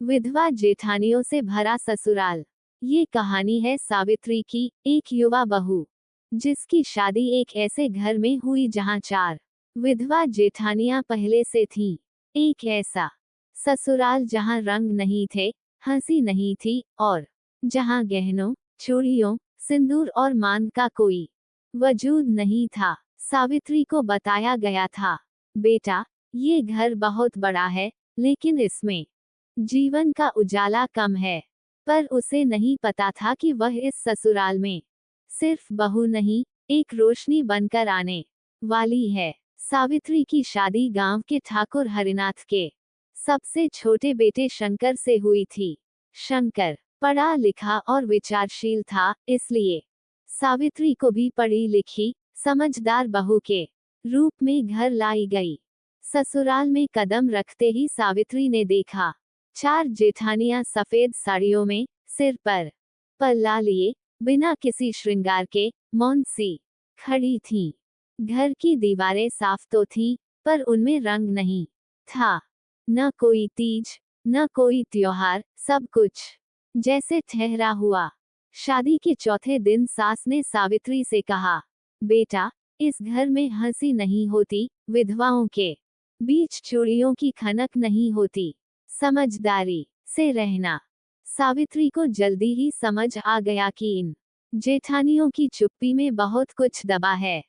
विधवा जेठानियों से भरा ससुराल। ये कहानी है सावित्री की, एक युवा बहू जिसकी शादी एक ऐसे घर में हुई जहां 4 विधवा जेठानियां पहले से थीं। एक ऐसा ससुराल जहां रंग नहीं थे, हंसी नहीं थी और जहां गहनों, चूड़ियों, सिंदूर और मान का कोई वजूद नहीं था। सावित्री को बताया गया था, बेटा, ये घर बहुत बड़ा है, लेकिन इसमें जीवन का उजाला कम है। पर उसे नहीं पता था कि वह इस ससुराल में सिर्फ बहू नहीं, एक रोशनी बनकर आने वाली है। सावित्री की शादी गांव के ठाकुर हरिनाथ के सबसे छोटे बेटे शंकर से हुई थी। शंकर पढ़ा लिखा और विचारशील था, इसलिए सावित्री को भी पढ़ी लिखी, समझदार बहू के रूप में घर लाई गई। ससुराल में कदम रखते ही सावित्री ने देखा 4 जेठानियां सफेद साड़ियों में, सिर पर पल्ला लिए, बिना किसी श्रृंगार के मौन सी खड़ी थीं। घर की दीवारें साफ तो थीं, पर उनमें रंग नहीं था। न कोई तीज, न कोई त्योहार, सब कुछ जैसे ठहरा हुआ। शादी के चौथे दिन सास ने सावित्री से कहा, बेटा, इस घर में हंसी नहीं होती, विधवाओं के बीच चूड़ियों की खनक नहीं होती, समझदारी से रहना। सावित्री को जल्दी ही समझ आ गया कि इन जेठानियों की चुप्पी में बहुत कुछ दबा है।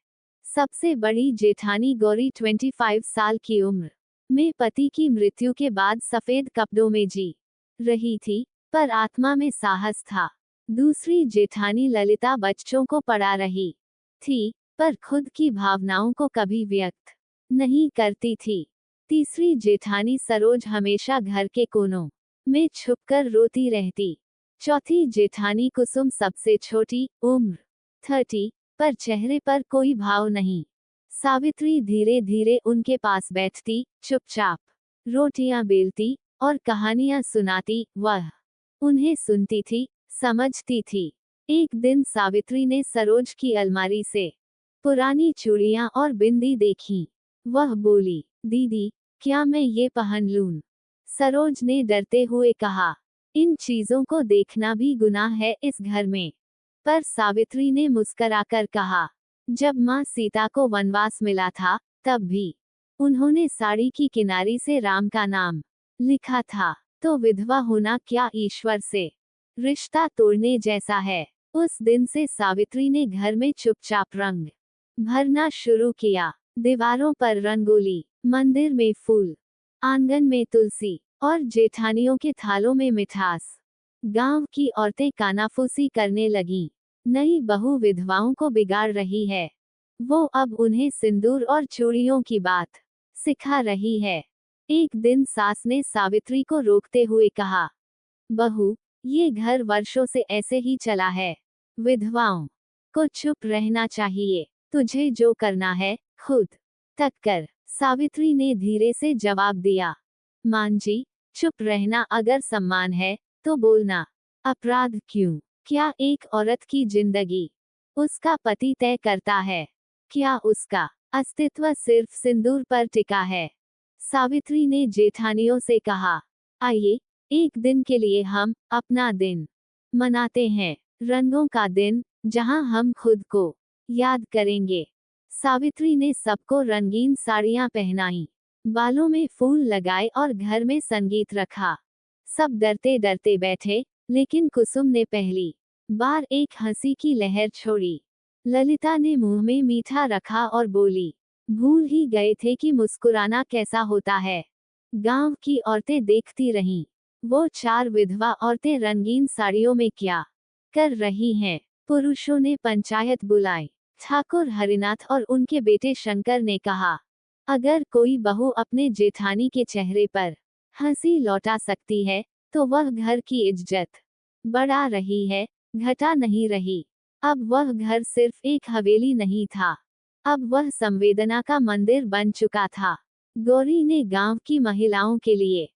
सबसे बड़ी जेठानी गौरी 25 साल की उम्र में पति की मृत्यु के बाद सफेद कपड़ों में जी रही थी, पर आत्मा में साहस था। दूसरी जेठानी ललिता बच्चों को पढ़ा रही थी, पर खुद की भावनाओं को कभी व्यक्त नहीं करती थी। तीसरी जेठानी सरोज हमेशा घर के कोनों में छुपकर रोती रहती। चौथी जेठानी कुसुम सबसे छोटी, उम्र 30, पर चेहरे पर कोई भाव नहीं। सावित्री धीरे धीरे उनके पास बैठती, चुपचाप रोटियां बेलती और कहानियां सुनाती। वह उन्हें सुनती थी, समझती थी। एक दिन सावित्री ने सरोज की अलमारी से पुरानी चूड़ियां और बिंदी देखी। वह बोली, दीदी, क्या मैं ये पहन लूं? सरोज ने डरते हुए कहा, इन चीजों को देखना भी गुनाह है इस घर में। पर सावित्री ने मुस्कराकर कहा, जब माँ सीता को वनवास मिला था, तब भी उन्होंने साड़ी की किनारी से राम का नाम लिखा था। तो विधवा होना क्या ईश्वर से रिश्ता तोड़ने जैसा है? उस दिन से सावित्री ने घर में चुपचाप रंग भरना शुरू किया। दीवारों पर रंगोली, मंदिर में फूल, आंगन में तुलसी और जेठानियों के थालों में मिठास। गांव की औरतें कानाफूसी करने लगीं। नई बहू विधवाओं को बिगाड़ रही है। वो अब उन्हें सिंदूर और चूड़ियों की बात सिखा रही है। एक दिन सास ने सावित्री को रोकते हुए कहा, बहू, ये घर वर्षों से ऐसे ही चला है। विधवाओं को चुप रहना चाहिए। तुझे जो करना है, खुद तक कर। सावित्री ने धीरे से जवाब दिया, मां जी, चुप रहना अगर सम्मान है, तो बोलना अपराध क्यों? क्या एक औरत की जिंदगी उसका पति तय करता है? क्या उसका अस्तित्व सिर्फ सिंदूर पर टिका है? सावित्री ने जेठानियों से कहा, आइए, एक दिन के लिए हम अपना दिन मनाते हैं, रंगों का दिन, जहां हम खुद को याद करेंगे। सावित्री ने सबको रंगीन साड़ियां पहनाई, बालों में फूल लगाए और घर में संगीत रखा। सब डरते डरते बैठे, लेकिन कुसुम ने पहली बार एक हंसी की लहर छोड़ी। ललिता ने मुंह में मीठा रखा और बोली, भूल ही गए थे कि मुस्कुराना कैसा होता है। गांव की औरतें देखती रहीं। वो 4 विधवा औरतें रंगीन साड़ियों में क्या कर रही हैं। पुरुषों ने पंचायत बुलाई। ठाकुर हरिनाथ और उनके बेटे शंकर ने कहा, अगर कोई बहू अपने जेठानी के चेहरे पर हंसी लौटा सकती है, तो वह घर की इज्जत बढ़ा रही है, घटा नहीं रही। अब वह घर सिर्फ एक हवेली नहीं था, अब वह संवेदना का मंदिर बन चुका था। गौरी ने गांव की महिलाओं के लिए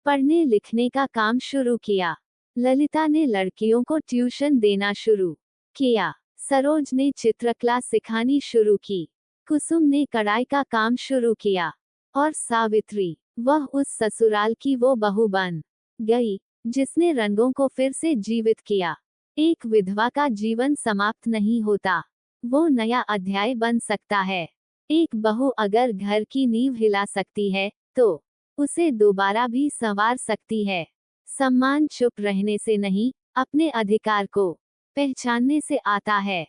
पढ़ने लिखने का काम शुरू किया। ललिता ने लड़कियों को ट्यूशन देना शुरू किया। सरोज ने चित्रकला सिखानी शुरू की। कुसुम ने कढ़ाई का काम शुरू किया। और सावित्री, वह उस ससुराल की वो बहू बन गई, जिसने रंगों को फिर से जीवित किया। एक विधवा का जीवन समाप्त नहीं होता, वो नया अध्याय बन सकता है। एक बहू अगर घर की नींव हिला सकती है, तो उसे दोबारा भी संवार सकती है। सम्मान चुप रहने से नहीं, अपने अधिकार को पहचानने से आता है।